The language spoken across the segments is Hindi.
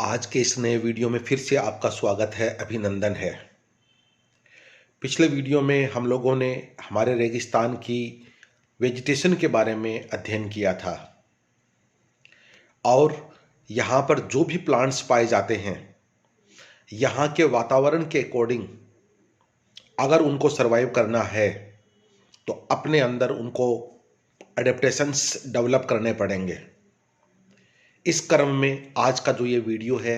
आज के इस नए वीडियो में फिर से आपका स्वागत है, अभिनंदन है। पिछले वीडियो में हम लोगों ने हमारे रेगिस्तान की वेजिटेशन के बारे में अध्ययन किया था और यहाँ पर जो भी प्लांट्स पाए जाते हैं, यहाँ के वातावरण के अकॉर्डिंग अगर उनको सरवाइव करना है तो अपने अंदर उनको एडेप्टेशंस डेवलप करने पड़ेंगे। इस क्रम में आज का जो ये वीडियो है,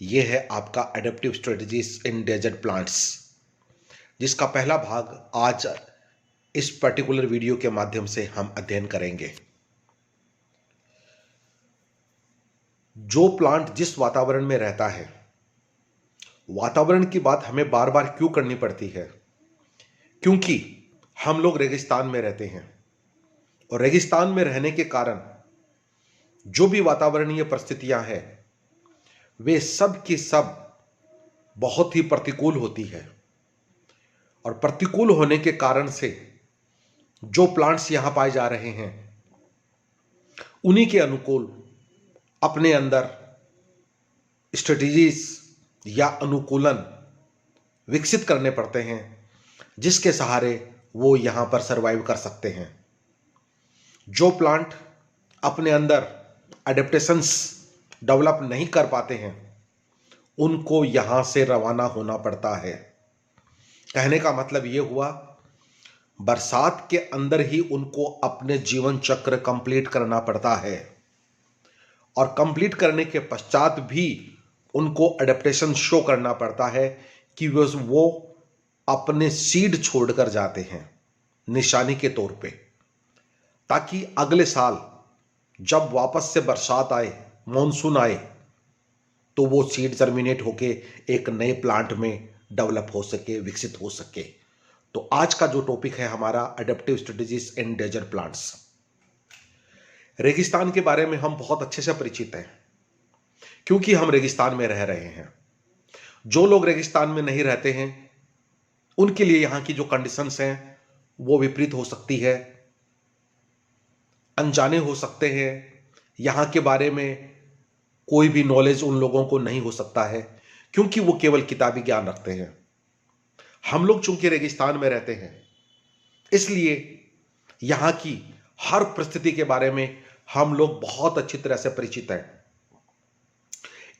ये है आपका adaptive strategies in desert plants, जिसका पहला भाग आज इस पर्टिकुलर वीडियो के माध्यम से हम अध्ययन करेंगे। जो प्लांट जिस वातावरण में रहता है, वातावरण की बात हमें बार बार क्यों करनी पड़ती है? क्योंकि हम लोग रेगिस्तान में रहते हैं और रेगिस्तान में रहने के कारण जो भी वातावरणीय परिस्थितियां हैं, वे सब की सब बहुत ही प्रतिकूल होती है और प्रतिकूल होने के कारण से जो प्लांट्स यहां पाए जा रहे हैं, उन्हीं के अनुकूल अपने अंदर स्ट्रेटजीज या अनुकूलन विकसित करने पड़ते हैं, जिसके सहारे वो यहां पर सरवाइव कर सकते हैं। जो प्लांट अपने अंदर एडेप्टेशंस डेवलप नहीं कर पाते हैं, उनको यहां से रवाना होना पड़ता है। कहने का मतलब ये हुआ, बरसात के अंदर ही उनको अपने जीवन चक्र कंप्लीट करना पड़ता है और कंप्लीट करने के पश्चात भी उनको एडेप्टेशन शो करना पड़ता है कि वो अपने सीड छोड़कर जाते हैं निशानी के तौर पे, ताकि अगले साल जब वापस से बरसात आए, मॉनसून आए, तो वो सीड जर्मिनेट होके एक नए प्लांट में डेवलप हो सके, विकसित हो सके। तो आज का जो टॉपिक है हमारा, adaptive strategies in desert plants. रेगिस्तान के बारे में हम बहुत अच्छे से परिचित हैं, क्योंकि हम रेगिस्तान में रह रहे हैं। जो लोग रेगिस्तान में नहीं रहते हैं, उनके लिए यहाँ की जो कंडीशंस हैं वो विपरीत हो सकती है, अनजाने हो सकते हैं। यहाँ के बारे में कोई भी नॉलेज उन लोगों को नहीं हो सकता है, क्योंकि वो केवल किताबी ज्ञान रखते हैं। हम लोग चूंकि रेगिस्तान में रहते हैं, इसलिए यहाँ की हर परिस्थिति के बारे में हम लोग बहुत अच्छी तरह से परिचित हैं।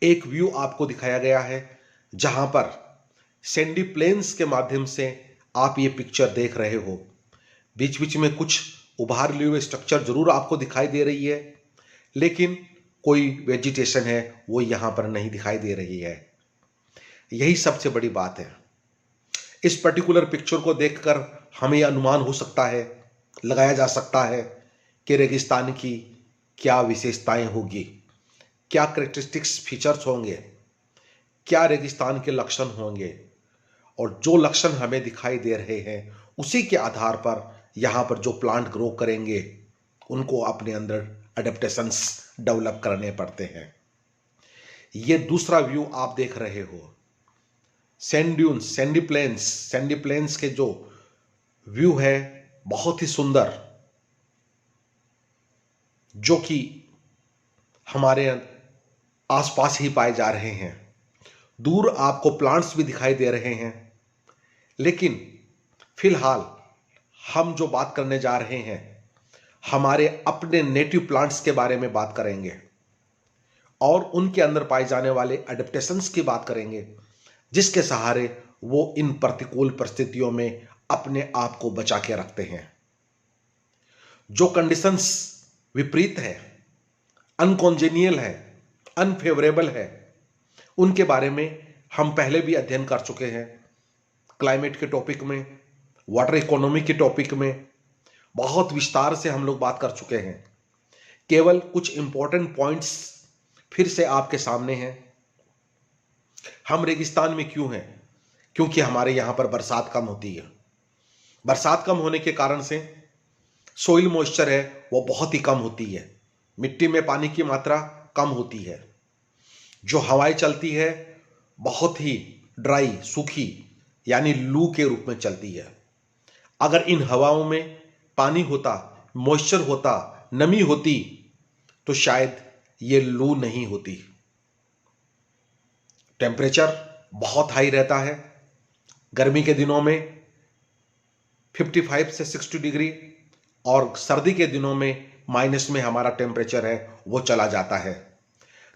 एक व्यू आपको दिखाया गया है, जहां पर सैंडी प्लेन्स के माध्यम से आप ये पिक्चर देख रहे हो। बीच बीच में कुछ उभार लिए हुए स्ट्रक्चर जरूर आपको दिखाई दे रही है, लेकिन कोई वेजिटेशन है वो यहां पर नहीं दिखाई दे रही है। यही सबसे बड़ी बात है। इस पर्टिकुलर पिक्चर को देखकर हमें यह अनुमान हो सकता है, लगाया जा सकता है कि रेगिस्तान की क्या विशेषताएं होगी, क्या कैरेक्टरिस्टिक्स फीचर्स होंगे, क्या रेगिस्तान के लक्षण होंगे, और जो लक्षण हमें दिखाई दे रहे हैं उसी के आधार पर यहाँ पर जो प्लांट ग्रो करेंगे, उनको अपने अंदर एडेप्टेशंस डेवलप करने पड़ते हैं। ये दूसरा व्यू आप देख रहे हो, सैंड ड्यून्स, सैंडी प्लेन्स के जो व्यू है, बहुत ही सुंदर, जो कि हमारे आसपास ही पाए जा रहे हैं। दूर आपको प्लांट्स भी दिखाई दे रहे हैं, लेकिन फिलहाल हम जो बात करने जा रहे हैं, हमारे अपने नेटिव प्लांट्स के बारे में बात करेंगे और उनके अंदर पाए जाने वाले एडेप्टेशंस की बात करेंगे, जिसके सहारे वो इन प्रतिकूल परिस्थितियों में अपने आप को बचा के रखते हैं। जो कंडीशंस विपरीत है, अनकॉन्जेनियल है, अनफेवरेबल है, उनके बारे में हम पहले भी अध्ययन कर चुके हैं। क्लाइमेट के टॉपिक में, वाटर इकोनॉमी के टॉपिक में बहुत विस्तार से हम लोग बात कर चुके हैं। केवल कुछ इंपॉर्टेंट पॉइंट्स फिर से आपके सामने हैं। हम रेगिस्तान में क्यों हैं? क्योंकि हमारे यहाँ पर बरसात कम होती है। बरसात कम होने के कारण से सोइल मॉइस्चर है वो बहुत ही कम होती है, मिट्टी में पानी की मात्रा कम होती है। जो हवाएं चलती है बहुत ही ड्राई, सूखी, यानी लू के रूप में चलती है। अगर इन हवाओं में पानी होता, मॉइस्चर होता, नमी होती, तो शायद ये लू नहीं होती। टेम्परेचर बहुत हाई रहता है। गर्मी के दिनों में 55 से 60 डिग्री और सर्दी के दिनों में माइनस में हमारा टेम्परेचर है वो चला जाता है।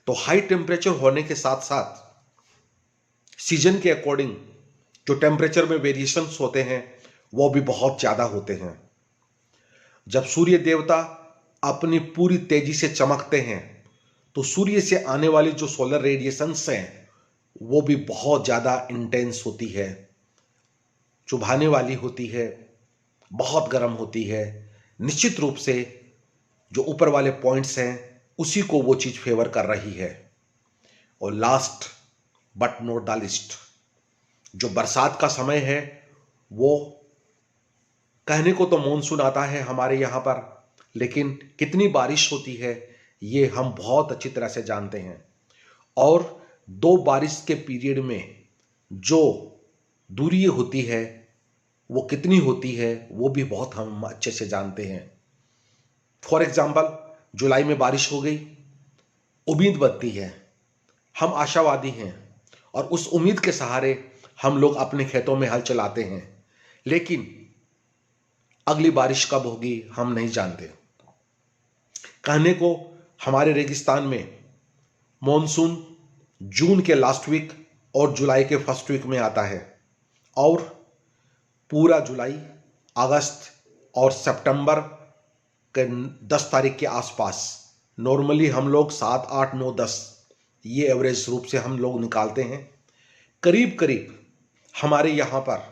तो हाई टेम्परेचर होने के साथ साथ सीजन के अकॉर्डिंग जो टेम्परेचर में वेरिएशंस होते हैं वो भी बहुत ज़्यादा होते हैं। जब सूर्य देवता अपनी पूरी तेजी से चमकते हैं तो सूर्य से आने वाली जो सोलर रेडिएशंस हैं वो भी बहुत ज़्यादा इंटेंस होती है, चुभाने वाली होती है, बहुत गर्म होती है। निश्चित रूप से जो ऊपर वाले पॉइंट्स हैं उसी को वो चीज़ फेवर कर रही है। और last but not the list, जो बरसात का समय है वो कहने को तो मॉनसून आता है हमारे यहाँ पर, लेकिन कितनी बारिश होती है ये हम बहुत अच्छी तरह से जानते हैं। और दो बारिश के पीरियड में जो दूरी होती है वो कितनी होती है वो भी बहुत हम अच्छे से जानते हैं। फॉर एग्जाम्पल, जुलाई में बारिश हो गई, उम्मीद बनती है, हम आशावादी हैं और उस उम्मीद के सहारे हम लोग अपने खेतों में हल चलाते हैं, लेकिन अगली बारिश कब होगी हम नहीं जानते। कहने को हमारे रेगिस्तान में मॉनसून जून के लास्ट वीक और जुलाई के फर्स्ट वीक में आता है और पूरा जुलाई, अगस्त और सितंबर के 10 तारीख के आसपास, नॉर्मली हम लोग 7, 8, 9, 10 ये एवरेज रूप से हम लोग निकालते हैं, करीब करीब हमारे यहाँ पर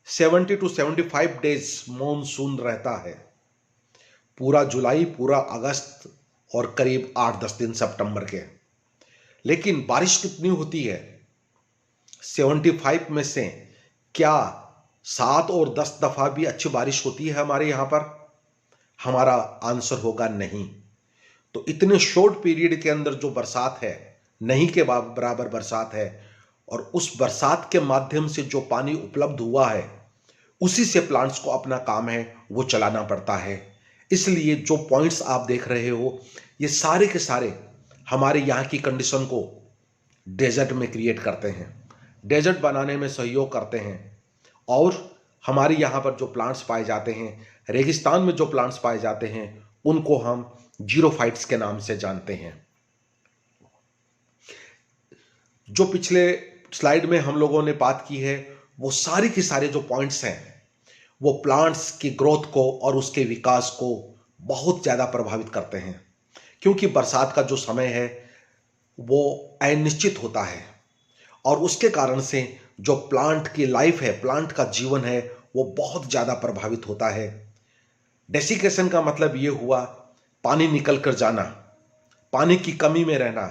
70 to 75 डेज मॉनसून रहता है। पूरा जुलाई, पूरा अगस्त और करीब 8-10 दिन सितंबर के। लेकिन बारिश कितनी होती है? 75 में से क्या 7 और 10 दफ़ा भी अच्छी बारिश होती है हमारे यहाँ पर? हमारा आंसर होगा नहीं। तो इतने शॉर्ट पीरियड के अंदर जो बरसात है, नहीं के बराबर बरसात है, और उस बरसात के माध्यम से जो पानी उपलब्ध हुआ है उसी से प्लांट्स को अपना काम है वो चलाना पड़ता है। इसलिए जो पॉइंट्स आप देख रहे हो ये सारे के सारे हमारे यहाँ की कंडीशन को डेजर्ट में क्रिएट करते हैं, डेजर्ट बनाने में सहयोग करते हैं। और हमारे यहाँ पर जो प्लांट्स पाए जाते हैं, रेगिस्तान में जो प्लांट्स पाए जाते हैं, उनको हम जीरोफाइट्स के नाम से जानते हैं। जो पिछले स्लाइड में हम लोगों ने बात की है वो सारी की सारे जो पॉइंट्स हैं वो प्लांट्स की ग्रोथ को और उसके विकास को बहुत ज़्यादा प्रभावित करते हैं, क्योंकि बरसात का जो समय है वो अनिश्चित होता है और उसके कारण से जो प्लांट की लाइफ है, प्लांट का जीवन है, वो बहुत ज़्यादा प्रभावित होता है। डेसिकेशन का मतलब ये हुआ पानी निकल कर जाना, पानी की कमी में रहना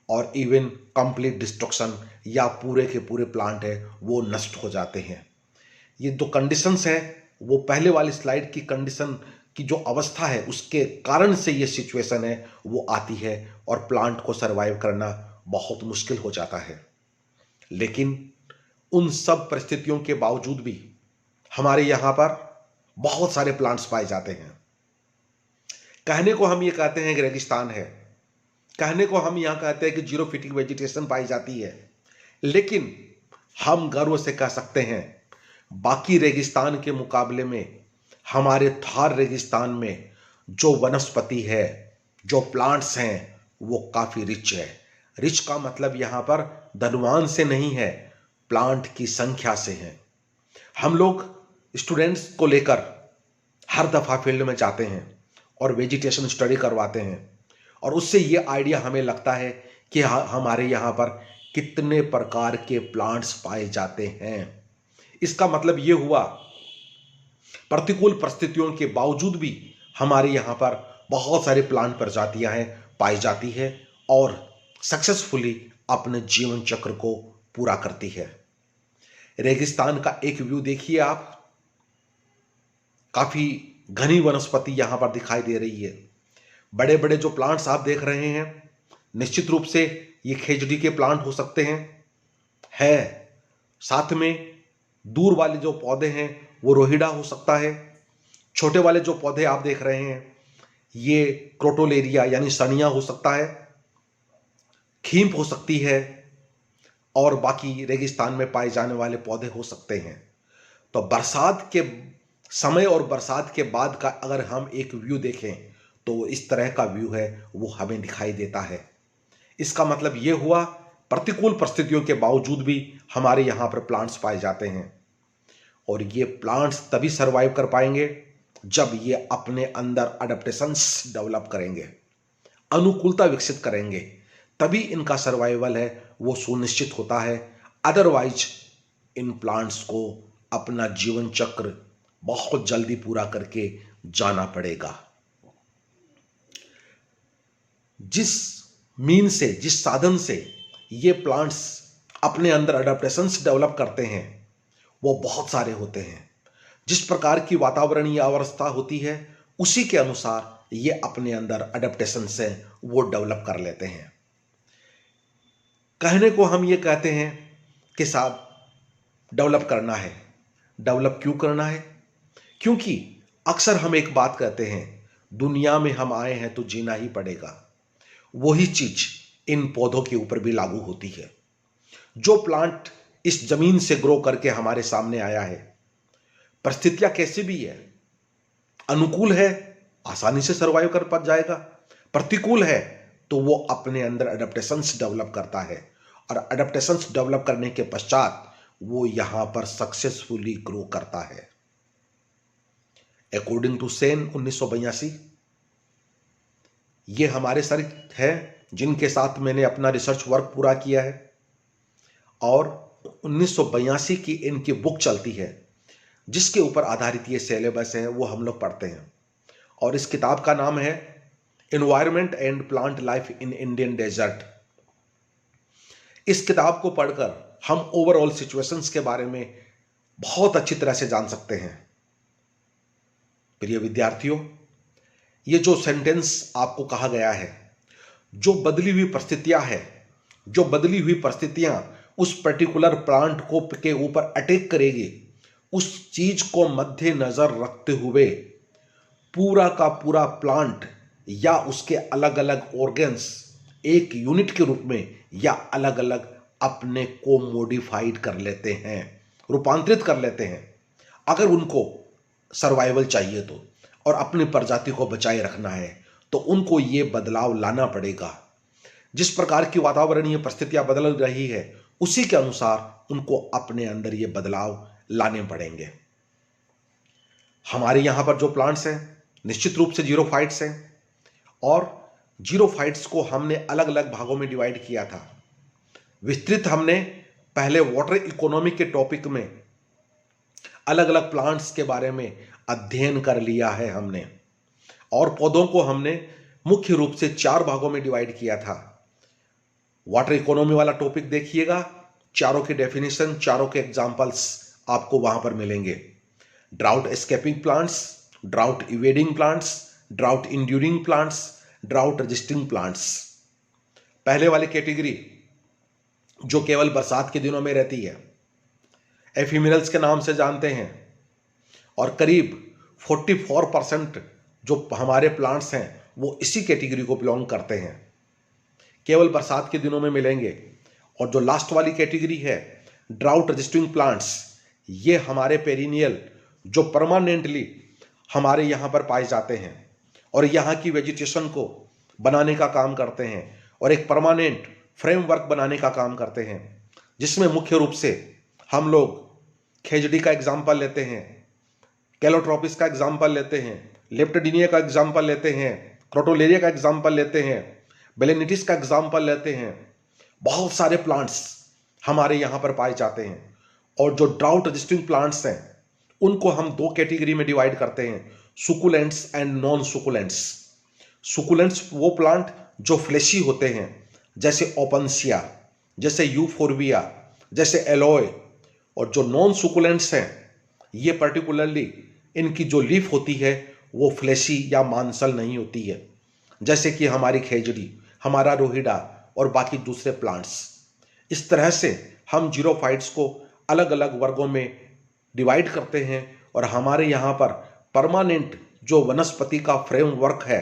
और इवन कंप्लीट डिस्ट्रक्शन, या पूरे के पूरे प्लांट है वो नष्ट हो जाते हैं। ये दो कंडीशंस हैं, वो पहले वाली स्लाइड की कंडीशन की जो अवस्था है उसके कारण से ये सिचुएशन है वो आती है और प्लांट को सरवाइव करना बहुत मुश्किल हो जाता है। लेकिन उन सब परिस्थितियों के बावजूद भी हमारे यहाँ पर बहुत सारे प्लांट्स पाए जाते हैं। कहने को हम ये कहते हैं कि रेगिस्तान है, कहने को हम यहाँ कहते हैं कि जीरोफिटिक वेजिटेशन पाई जाती है, लेकिन हम गर्व से कह सकते हैं बाकी रेगिस्तान के मुकाबले में हमारे थार रेगिस्तान में जो वनस्पति है, जो प्लांट्स हैं, वो काफ़ी रिच है। रिच का मतलब यहाँ पर धनवान से नहीं है, प्लांट की संख्या से है। हम लोग स्टूडेंट्स को लेकर हर दफ़ा फील्ड में जाते हैं और वेजिटेशन स्टडी करवाते हैं और उससे ये आइडिया हमें लगता है कि हमारे यहाँ पर कितने प्रकार के प्लांट्स पाए जाते हैं। इसका मतलब ये हुआ प्रतिकूल परिस्थितियों के बावजूद भी हमारे यहाँ पर बहुत सारे प्लांट प्रजातियां हैं पाई जाती है और सक्सेसफुली अपने जीवन चक्र को पूरा करती है। रेगिस्तान का एक व्यू देखिए आप, काफी घनी वनस्पति यहाँ पर दिखाई दे रही है। बड़े बड़े जो प्लांट्स आप देख रहे हैं निश्चित रूप से ये खेजड़ी के प्लांट हो सकते हैं साथ में दूर वाले जो पौधे हैं वो रोहिडा हो सकता है। छोटे वाले जो पौधे आप देख रहे हैं ये क्रोटोलेरिया यानी सनिया हो सकता है, खींप हो सकती है, और बाकी रेगिस्तान में पाए जाने वाले पौधे हो सकते हैं। तो बरसात के समय और बरसात के बाद का अगर हम एक व्यू देखें तो इस तरह का व्यू है वो हमें दिखाई देता है। इसका मतलब ये हुआ प्रतिकूल परिस्थितियों के बावजूद भी हमारे यहाँ पर प्लांट्स पाए जाते हैं, और ये प्लांट्स तभी सरवाइव कर पाएंगे जब ये अपने अंदर अडेप्टेशंस डेवलप करेंगे, अनुकूलता विकसित करेंगे, तभी इनका सर्वाइवल है वो सुनिश्चित होता है। अदरवाइज इन प्लांट्स को अपना जीवन चक्र बहुत जल्दी पूरा करके जाना पड़ेगा। जिस मीन से, जिस साधन से ये प्लांट्स अपने अंदर अडेप्टेशंस डेवलप करते हैं वो बहुत सारे होते हैं। जिस प्रकार की वातावरणीय अवस्था होती है उसी के अनुसार ये अपने अंदर अडेप्टेशन से वो डेवलप कर लेते हैं। कहने को हम ये कहते हैं कि साहब डेवलप करना है। डेवलप क्यों करना है? क्योंकि अक्सर हम एक बात कहते हैं, दुनिया में हम आए हैं तो जीना ही पड़ेगा। वही चीज इन पौधों के ऊपर भी लागू होती है। जो प्लांट इस जमीन से ग्रो करके हमारे सामने आया है, परिस्थितियां कैसी भी है, अनुकूल है आसानी से सर्वाइव कर पा जाएगा, प्रतिकूल है तो वो अपने अंदर अडेप्टेशंस डेवलप करता है, और अडेप्टेशंस डेवलप करने के पश्चात वो यहां पर सक्सेसफुली ग्रो करता है। अकॉर्डिंग टू सेन 1982, ये हमारे सर है जिनके साथ मैंने अपना रिसर्च वर्क पूरा किया है, और 1982 की इनकी बुक चलती है जिसके ऊपर आधारित ये सिलेबस है वो हम लोग पढ़ते हैं। और इस किताब का नाम है environment and plant life in Indian desert. इस किताब को पढ़कर हम ओवरऑल सिचुएशंस के बारे में बहुत अच्छी तरह से जान सकते हैं। प्रिय विद्यार्थियों, ये जो सेंटेंस आपको कहा गया है, जो बदली हुई परिस्थितियां है, जो बदली हुई परिस्थितियां उस पर्टिकुलर प्लांट को के ऊपर अटैक करेगी, उस चीज को मद्देनजर रखते हुए पूरा का पूरा प्लांट या उसके अलग अलग ऑर्गन्स एक यूनिट के रूप में या अलग अलग अपने को मॉडिफाइड कर लेते हैं, रूपांतरित कर लेते हैं। अगर उनको सर्वाइवल चाहिए तो, और अपनी प्रजाति को बचाए रखना है, तो उनको ये बदलाव लाना पड़ेगा। जिस प्रकार की वातावरणीय परिस्थितियां बदल रही है उसी के अनुसार उनको अपने अंदर ये बदलाव लाने पड़ेंगे। हमारे यहां पर जो प्लांट्स हैं निश्चित रूप से जीरोफाइट्स हैं, और जीरोफाइट्स को हमने अलग अलग भागों में डिवाइड किया था। विस्तृत हमने पहले वाटर इकोनॉमी के टॉपिक में अलग अलग प्लांट्स के बारे में अध्ययन कर लिया है हमने, और पौधों को हमने मुख्य रूप से 4 भागों में डिवाइड किया था। वाटर इकोनॉमी वाला टॉपिक देखिएगा, चारों की डेफिनेशन, चारों के एग्जांपल्स आपको वहां पर मिलेंगे। Drought escaping plants, drought evading plants, drought enduring plants, drought resisting plants. पहले वाली कैटेगरी जो केवल बरसात के दिनों में रहती है, एफिमेरल्स के नाम से जानते हैं, और करीब 44% जो हमारे प्लांट्स हैं वो इसी कैटेगरी को बिलोंग करते हैं, केवल बरसात के दिनों में मिलेंगे। और जो लास्ट वाली कैटेगरी है ड्राउट रेजिस्टिंग प्लांट्स, ये हमारे पेरिनियल जो परमानेंटली हमारे यहाँ पर पाए जाते हैं और यहाँ की वेजिटेशन को बनाने का काम करते हैं, और एक परमानेंट फ्रेमवर्क बनाने का काम करते हैं, जिसमें मुख्य रूप से हम लोग खेजड़ी का एग्जाम्पल लेते हैं, कैलोट्रोपिस का एग्जाम्पल लेते हैं, लेप्टोडिनिया का एग्जाम्पल लेते हैं, क्रोटोलेरिया का एग्जाम्पल लेते हैं, बेलेनिटिस का एग्जाम्पल लेते हैं। बहुत सारे प्लांट्स हमारे यहाँ पर पाए जाते हैं। और जो ड्राउट रेजिस्टिंग प्लांट्स हैं उनको हम 2 कैटेगरी में डिवाइड करते हैं, सुकुलेंट्स एंड नॉन सुकुलेंट्स। सुकुलेंट्स वो प्लांट जो फ्लेशी होते हैं, जैसे ओपनसिया, जैसे यूफोर्बिया, जैसे एलोए। और जो नॉन सुकुलेंट्स हैं ये पर्टिकुलरली इनकी जो लीफ होती है वो फ्लेशी या मांसल नहीं होती है, जैसे कि हमारी खेजड़ी, हमारा रोहिडा और बाकी दूसरे प्लांट्स। इस तरह से हम जीरोफाइट्स को अलग अलग वर्गों में डिवाइड करते हैं, और हमारे यहाँ पर परमानेंट जो वनस्पति का फ्रेमवर्क है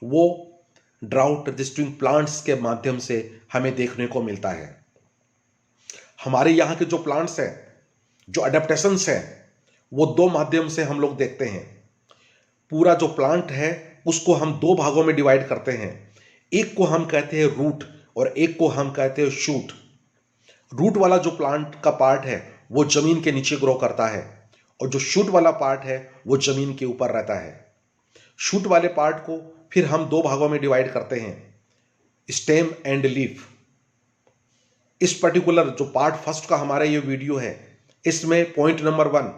वो ड्राउट रेजिस्टिंग प्लांट्स के माध्यम से हमें देखने को मिलता है। हमारे यहाँ के जो प्लांट्स हैं, जो अडेप्टेशंस हैं, वो दो माध्यम से हम लोग देखते हैं। पूरा जो प्लांट है उसको हम दो भागों में डिवाइड करते हैं। एक को हम कहते हैं रूट और एक को हम कहते हैं शूट। रूट वाला जो प्लांट का पार्ट है वो जमीन के नीचे ग्रो करता है और जो शूट वाला पार्ट है वो जमीन के ऊपर रहता है। शूट वाले पार्ट को फिर हम दो भागों में डिवाइड करते हैं, स्टेम एंड लीफ। इस पर्टिकुलर जो पार्ट फर्स्ट का हमारा ये वीडियो है, इसमें पॉइंट नंबर 1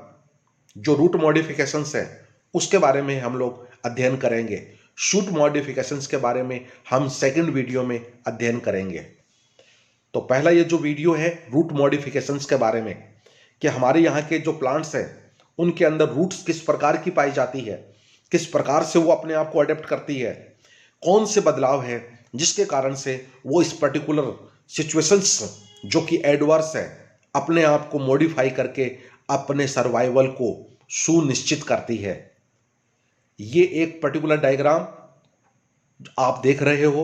जो रूट मॉडिफिकेशंस है उसके बारे में हम लोग अध्ययन करेंगे। शूट मॉडिफिकेशंस के बारे में हम सेकंड वीडियो में अध्ययन करेंगे। तो पहला ये जो वीडियो है रूट मॉडिफिकेशंस के बारे में, कि हमारे यहाँ के जो प्लांट्स हैं उनके अंदर रूट्स किस प्रकार की पाई जाती है, किस प्रकार से वो अपने आप को अडेप्ट करती है, कौन से बदलाव है जिसके कारण से वो इस पर्टिकुलर सिचुएशंस जो कि एडवर्स है अपने आप को मॉडिफाई करके अपने सर्वाइवल को सुनिश्चित करती है। ये एक पर्टिकुलर डायग्राम आप देख रहे हो,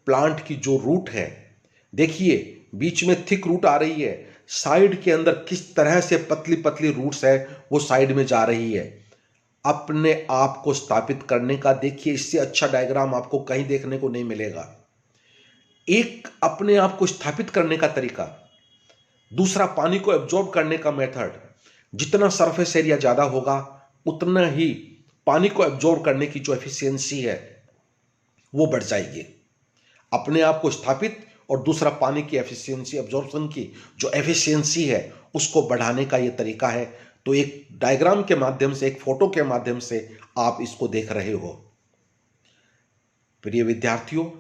प्लांट की जो रूट है, देखिए बीच में थिक रूट आ रही है, साइड के अंदर किस तरह से पतली पतली रूट्स है वो साइड में जा रही है अपने आप को स्थापित करने का। देखिए इससे अच्छा डायग्राम आपको कहीं देखने को नहीं मिलेगा। एक अपने आप को स्थापित करने का तरीका, दूसरा पानी को एब्जॉर्ब करने का मेथड। जितना सरफेस एरिया ज्यादा होगा उतना ही पानी को एब्जॉर्ब करने की जो एफिशिएंसी है वो बढ़ जाएगी। अपने आप को स्थापित और दूसरा पानी की एफिशिएंसी, एब्जॉर्प्शन की जो एफिशिएंसी है उसको बढ़ाने का ये तरीका है। तो एक डायग्राम के माध्यम से, एक फोटो के माध्यम से आप इसको देख रहे हो। प्रिय विद्यार्थियों,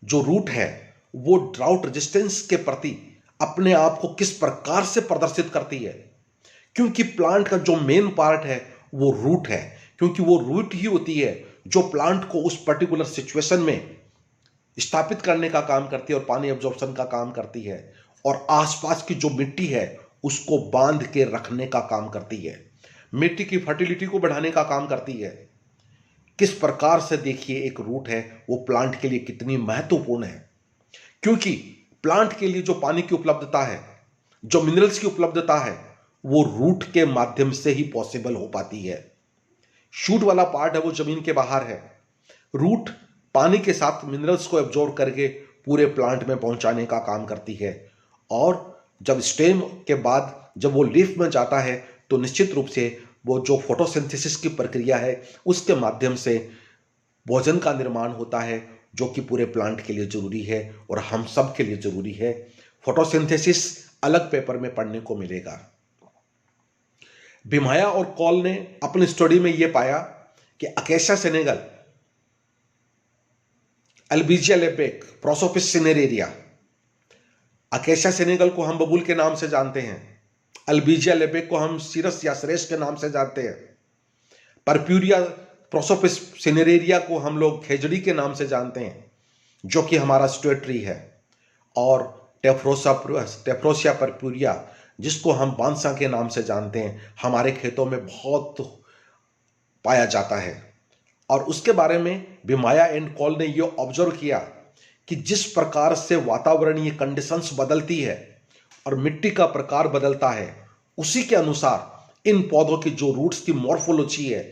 जो रूट है वो ड्राउट रेजिस्टेंस के प्रति अपने आप को किस प्रकार से प्रदर्शित करती है, क्योंकि प्लांट का जो मेन पार्ट है वो रूट है, क्योंकि वो रूट ही होती है जो प्लांट को उस पर्टिकुलर सिचुएशन में स्थापित करने का काम करती है और पानी एब्जॉर्प्शन का काम करती है और आसपास की जो मिट्टी है उसको बांध के रखने का काम करती है, मिट्टी की फर्टिलिटी को बढ़ाने का काम करती है। किस प्रकार से देखिए एक रूट है वो प्लांट के लिए कितनी महत्वपूर्ण है, क्योंकि प्लांट के लिए जो पानी की उपलब्धता है, जो मिनरल्स की उपलब्धता है, वो रूट के माध्यम से ही पॉसिबल हो पाती है। शूट वाला पार्ट है वो जमीन के बाहर है, रूट पानी के साथ मिनरल्स को एब्जॉर्ब करके पूरे प्लांट में पहुंचाने का काम करती है। और जब स्टेम के बाद जब वो लीफ में जाता है तो निश्चित रूप से वो जो फोटोसिंथेसिस की प्रक्रिया है उसके माध्यम से भोजन का निर्माण होता है, जो कि पूरे प्लांट के लिए जरूरी है और हम सब के लिए जरूरी है। फोटोसिंथेसिस अलग पेपर में पढ़ने को मिलेगा। बिमाया और कॉल ने अपनी स्टडी में यह पाया कि Acacia senegal, Albizia lebbeck, Prosopis cineraria, Acacia senegal को हम बबूल के नाम से जानते हैं, अल्बिजिया लेपेक को हम सीरस या श्रेष्ठ के नाम से जानते हैं, परप्यूरिया प्रोसोपिस सिनेरेरिया को हम लोग खेजड़ी के नाम से जानते हैं जो कि हमारा स्टेट ट्री है, और टेफ्रोसिया परप्यूरिया जिसको हम बांसा के नाम से जानते हैं हमारे खेतों में बहुत पाया जाता है। और उसके बारे में बिमाया एंड कॉल ने यह ऑब्जर्व किया कि जिस प्रकार से वातावरणीय कंडीशंस बदलती है और मिट्टी का प्रकार बदलता है, उसी के अनुसार इन पौधों की जो रूट्स की मॉर्फोलॉजी है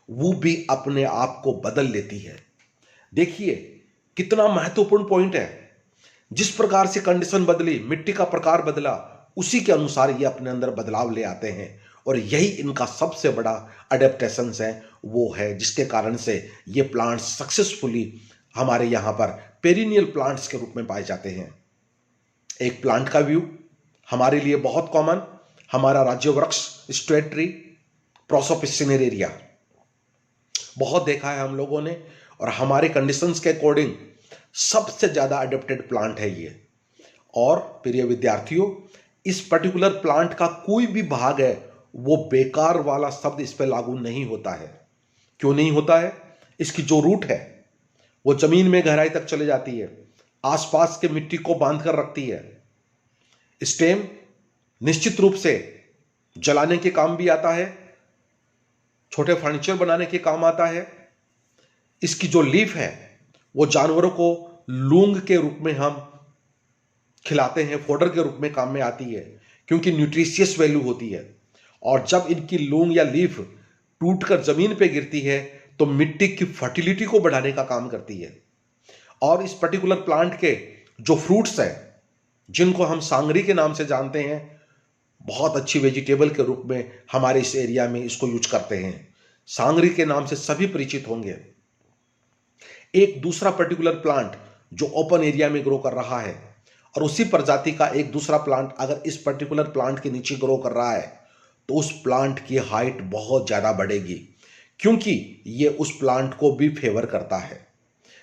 वो भी अपने आप को बदल लेती है। देखिए कितना महत्वपूर्ण पॉइंट है, जिस प्रकार से कंडीशन बदली, मिट्टी का प्रकार बदला, उसी के अनुसार ये अपने अंदर बदलाव ले आते हैं। और यही इनका सबसे बड़ा अडेप्टेशन है, वो है जिसके कारण से ये प्लांट्स सक्सेसफुली हमारे यहाँ पर पेरिनियल प्लांट्स के रूप में पाए जाते हैं। एक प्लांट का व्यू हमारे लिए बहुत कॉमन, हमारा राज्य वृक्ष स्टेट ट्री प्रोसोपिस सिनेरेरिया बहुत देखा है हम लोगों ने, और हमारे कंडीशंस के अकॉर्डिंग सबसे ज्यादा अडेप्टेड प्लांट है ये। और प्रिय विद्यार्थियों, इस पर्टिकुलर प्लांट का कोई भी भाग है वो बेकार वाला शब्द इस पर लागू नहीं होता है। क्यों नहीं होता है? इसकी जो रूट है वो जमीन में गहराई तक चले जाती है, आसपास के मिट्टी को बांध कर रखती है। स्टेम निश्चित रूप से जलाने के काम भी आता है, छोटे फर्नीचर बनाने के काम आता है। इसकी जो लीफ है वो जानवरों को लूंग के रूप में हम खिलाते हैं, फोडर के रूप में काम में आती है क्योंकि न्यूट्रिशियस वैल्यू होती है। और जब इनकी लूंग या लीफ टूटकर जमीन पे गिरती है तो मिट्टी की फर्टिलिटी को बढ़ाने का काम करती है। और इस पर्टिकुलर प्लांट के जो फ्रूट्स हैं, जिनको हम सांगरी के नाम से जानते हैं, बहुत अच्छी वेजिटेबल के रूप में हमारे इस एरिया में इसको यूज करते हैं। सांगरी के नाम से सभी परिचित होंगे। एक दूसरा पर्टिकुलर प्लांट जो ओपन एरिया में ग्रो कर रहा है और उसी प्रजाति का एक दूसरा प्लांट अगर इस पर्टिकुलर प्लांट के नीचे ग्रो कर रहा है तो उस प्लांट की हाइट बहुत ज़्यादा बढ़ेगी, क्योंकि ये उस प्लांट को भी फेवर करता है।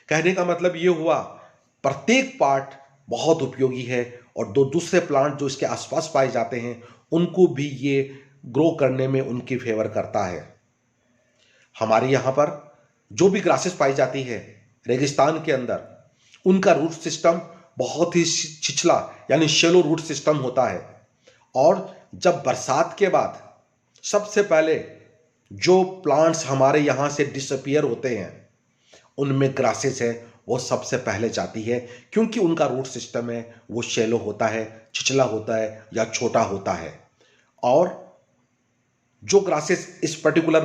कहने का मतलब ये हुआ, प्रत्येक पार्ट बहुत उपयोगी है और दो दूसरे प्लांट जो इसके आसपास पाए जाते हैं उनको भी ये ग्रो करने में उनकी फेवर करता है। हमारे यहाँ पर जो भी ग्रासेस पाई जाती है रेगिस्तान के अंदर, उनका रूट सिस्टम बहुत ही छिछला यानी शेलो रूट सिस्टम होता है। और जब बरसात के बाद सबसे पहले जो प्लांट्स हमारे यहाँ से डिसअपियर होते हैं उनमें ग्रासेस है वो सबसे पहले जाती है, क्योंकि उनका रूट सिस्टम है वो शेलो होता है, छिछला होता है या छोटा होता है। और जो ग्रासेस इस पर्टिकुलर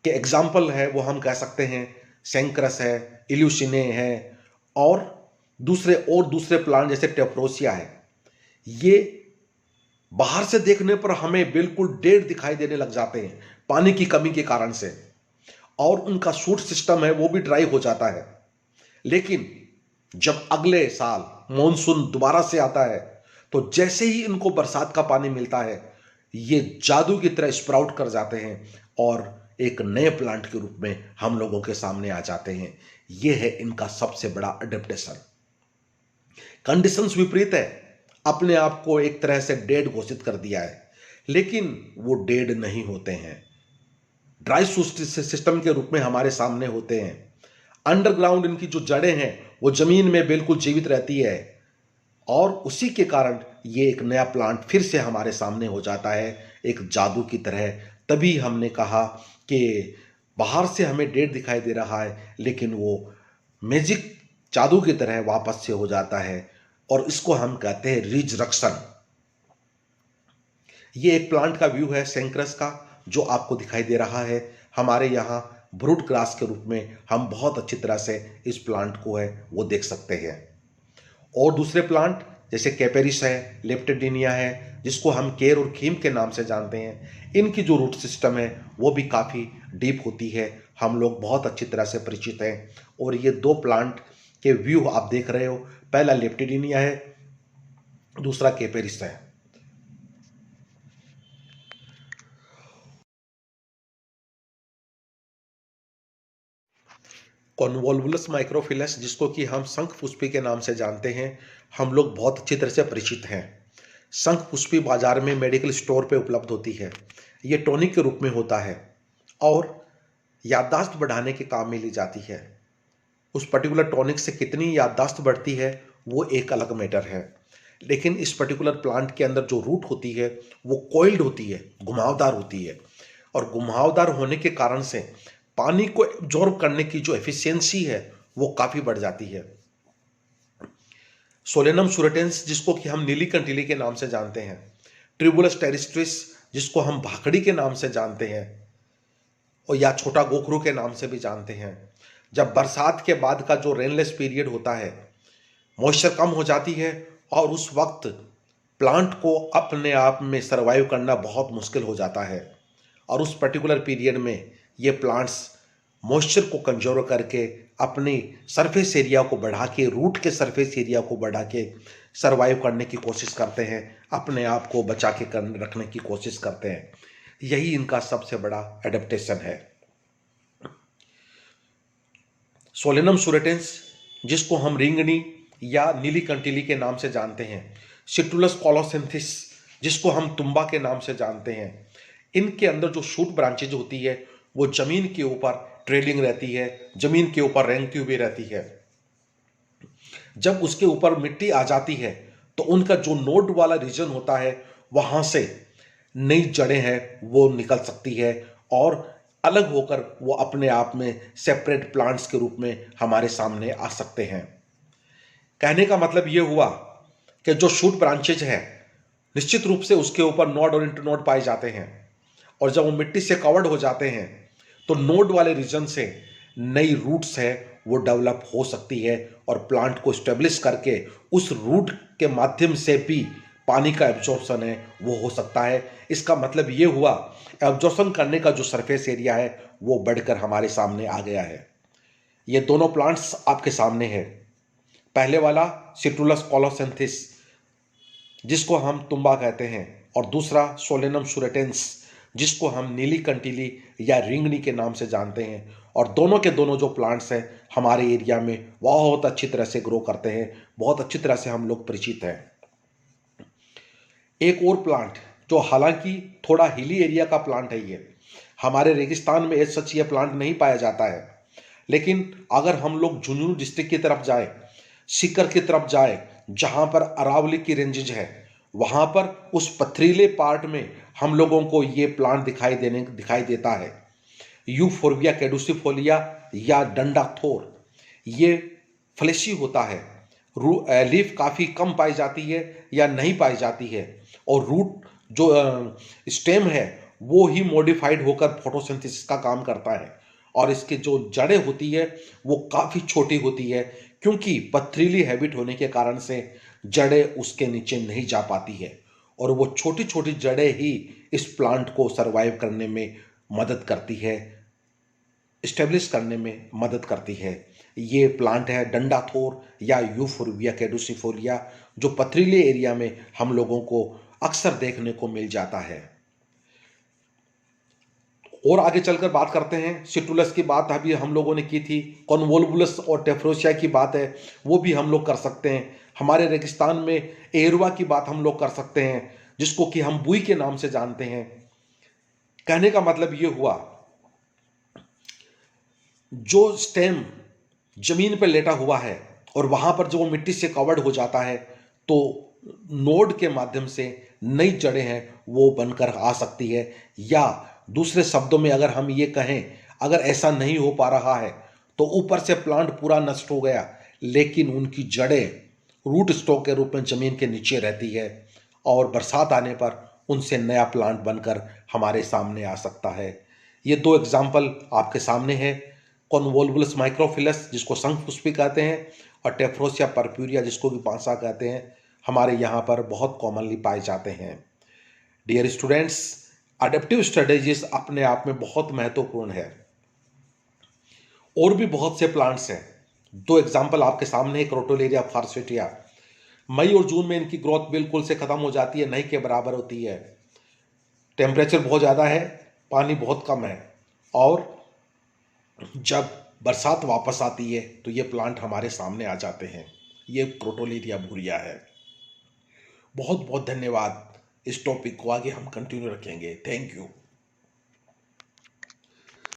के एग्जाम्पल है वो हम कह सकते हैं सेंक्रस है, इल्यूसिने है और दूसरे प्लांट जैसे टेप्रोसिया है। ये बाहर से देखने पर हमें बिल्कुल डेड दिखाई देने लग जाते हैं पानी की कमी के कारण से, और उनका शूट सिस्टम है वो भी ड्राई हो जाता है। लेकिन जब अगले साल मॉनसून दोबारा से आता है तो जैसे ही इनको बरसात का पानी मिलता है ये जादू की तरह स्प्राउट कर जाते हैं और एक नए प्लांट के रूप में हम लोगों के सामने आ जाते हैं। यह है इनका सबसे बड़ा अडेप्टेशन। कंडीशंस विपरीत है, अपने आप को एक तरह से डेड घोषित कर दिया है, लेकिन वो डेड नहीं होते हैं, ड्राई सिस्टम के रूप में हमारे सामने होते हैं। अंडरग्राउंड इनकी जो जड़ें हैं वो जमीन में बिल्कुल जीवित रहती है और उसी के कारण ये एक नया प्लांट फिर से हमारे सामने हो जाता है एक जादू की तरह। तभी हमने कहा कि बाहर से हमें डेड दिखाई दे रहा है लेकिन वो मैजिक जादू की तरह वापस से हो जाता है और इसको हम कहते हैं रिजरक्शन। ये एक प्लांट का व्यू है सेंक्रस का जो आपको दिखाई दे रहा है। हमारे यहाँ ब्रूड ग्रास के रूप में हम बहुत अच्छी तरह से इस प्लांट को है वो देख सकते हैं। और दूसरे प्लांट जैसे कैपेरिस है, लेप्टेडिनिया है, जिसको हम केर और खीम के नाम से जानते हैं, इनकी जो रूट सिस्टम है वो भी काफ़ी डीप होती है, हम लोग बहुत अच्छी तरह से परिचित हैं। और ये दो प्लांट के व्यू आप देख रहे हो, पहला लेप्टेडिनिया है, दूसरा कैपेरिस है। कॉन्वोल्वुलस माइक्रोफिलस जिसको कि हम शंखपुष्पी के नाम से जानते हैं, हम लोग बहुत अच्छी तरह से परिचित हैं। शंखपुष्पी बाजार में मेडिकल स्टोर पे उपलब्ध होती है। ये टॉनिक के रूप में होता है और याददाश्त बढ़ाने के काम में ली जाती है। उस पर्टिकुलर टॉनिक से कितनी याददाश्त बढ़ती है वो एक अलग मैटर है, लेकिन इस पर्टिकुलर प्लांट के अंदर जो रूट होती है वो कॉइल्ड होती है, घुमावदार होती है, और घुमावदार होने के कारण से पानी को एब्जॉर्ब करने की जो एफिशिएंसी है वो काफ़ी बढ़ जाती है। सोलेनम सुरेटेंस जिसको कि हम नीली कंटीली के नाम से जानते हैं, ट्रिबुलस टेरिस्ट्रिस जिसको हम भाखड़ी के नाम से जानते हैं और या छोटा गोखरू के नाम से भी जानते हैं, जब बरसात के बाद का जो रेनलेस पीरियड होता है, मॉइस्चर कम हो जाती है और उस वक्त प्लांट को अपने आप में सर्वाइव करना बहुत मुश्किल हो जाता है। और उस पर्टिकुलर पीरियड में ये प्लांट्स मॉइस्चर को कंजर्व करके अपनी सरफेस एरिया को बढ़ा के, रूट के सरफेस एरिया को बढ़ा के सर्वाइव करने की कोशिश करते हैं, अपने आप को बचा के रखने की कोशिश करते हैं। यही इनका सबसे बड़ा एडेप्टेशन है। सोलेनम सुरेटेंस जिसको हम रिंगनी या नीली कंटीली के नाम से जानते हैं, सिट्रुलस कोलोसिंथिस जिसको हम तुम्बा के नाम से जानते हैं, इनके अंदर जो शूट ब्रांचेज होती है वो जमीन के ऊपर ट्रेलिंग रहती है, जमीन के ऊपर रेंगती हुई रहती है। जब उसके ऊपर मिट्टी आ जाती है तो उनका जो नोड वाला रीजन होता है वहां से नई जड़ें हैं वो निकल सकती है और अलग होकर वो अपने आप में सेपरेट प्लांट्स के रूप में हमारे सामने आ सकते हैं। कहने का मतलब ये हुआ कि जो शूट ब्रांचेज हैं निश्चित रूप से उसके ऊपर नोड और इंटरनोड पाए जाते हैं, और जब वो मिट्टी से कवर्ड हो जाते हैं तो नोड वाले रीजन से नई रूट्स है वो डेवलप हो सकती है, और प्लांट को स्टेब्लिश करके उस रूट के माध्यम से भी पानी का एब्जॉर्प्शन है वो हो सकता है। इसका मतलब ये हुआ एब्जॉर्प्शन करने का जो सरफेस एरिया है वो बढ़कर हमारे सामने आ गया है। ये दोनों प्लांट्स आपके सामने है। पहले वाला सिट्रुलस कोलोसिंथिस जिसको हम तुम्बा कहते हैं, और दूसरा सोलेनम सुरेटेंस जिसको हम नीली कंटीली या रिंगनी के नाम से जानते हैं। और दोनों के दोनों जो प्लांट्स हैं हमारे एरिया में बहुत अच्छी तरह से ग्रो करते हैं, बहुत अच्छी तरह से हम लोग परिचित हैं। एक और प्लांट जो हालांकि थोड़ा हिली एरिया का प्लांट है, ये हमारे रेगिस्तान में एज सच ये प्लांट नहीं पाया जाता है, लेकिन अगर हम लोग झुंझुनू डिस्ट्रिक्ट की तरफ जाए, सीकर की तरफ जाए, जहां पर अरावली की रेंजेज है, वहां पर उस पथरीले पार्ट में हम लोगों को ये प्लांट दिखाई देता है। यूफोर्बिया कैडुसिफोलिया या डंडा थोर, ये फ्लेशी होता है। लीफ काफ़ी कम पाई जाती है या नहीं पाई जाती है, और रूट जो स्टेम है वो ही मॉडिफाइड होकर फोटोसिंथेसिस का काम करता है, और इसके जो जड़ें होती है वो काफ़ी छोटी होती है, क्योंकि पथरीली हैबिट होने के कारण से जड़ें उसके नीचे नहीं जा पाती है, और वो छोटी छोटी जड़ें ही इस प्लांट को सरवाइव करने में मदद करती है, स्टेब्लिश करने में मदद करती है। ये प्लांट है डंडा थोर या यूफोर्बिया कैडुसिफोलिया, जो पथरीले एरिया में हम लोगों को अक्सर देखने को मिल जाता है। और आगे चलकर बात करते हैं। सिट्रुलस की बात अभी हम लोगों ने की थी, कॉन्वोल्वुलस और टेफ्रोसिया की बात है वो भी हम लोग कर सकते हैं। हमारे रेगिस्तान में एरुआ की बात हम लोग कर सकते हैं, जिसको कि हम बुई के नाम से जानते हैं। कहने का मतलब ये हुआ, जो स्टेम जमीन पर लेटा हुआ है और वहां पर जो मिट्टी से कवर्ड हो जाता है, तो नोड के माध्यम से नई जड़ें हैं वो बनकर आ सकती है। या दूसरे शब्दों में अगर हम ये कहें, अगर ऐसा नहीं हो पा रहा है तो ऊपर से प्लांट पूरा नष्ट हो गया, लेकिन उनकी जड़ें रूट स्टॉक के रूप में जमीन के नीचे रहती है, और बरसात आने पर उनसे नया प्लांट बनकर हमारे सामने आ सकता है। ये दो एग्जाम्पल आपके सामने है, कॉन्वोल्वुलस माइक्रोफिलस जिसको शंखपुष्पी कहते हैं, और टेफ्रोसिया पर्प्यूरिया जिसको कि पांसा कहते हैं, हमारे यहाँ पर बहुत कॉमनली पाए जाते हैं। डियर स्टूडेंट्स, अडेप्टिव स्ट्रेटेजीज अपने आप में बहुत महत्वपूर्ण है। और भी बहुत से प्लांट्स हैं। दो एग्जाम्पल आपके सामने है, क्रोटोलेरिया फॉर्सिटिया। मई और जून में इनकी ग्रोथ बिल्कुल से खत्म हो जाती है, नहीं के बराबर होती है। टेम्परेचर बहुत ज़्यादा है, पानी बहुत कम है, और जब बरसात वापस आती है तो ये प्लांट हमारे सामने आ जाते हैं। ये क्रोटोलेरिया भूरिया है। बहुत बहुत धन्यवाद। इस टॉपिक को आगे हम कंटिन्यू रखेंगे। Thank you.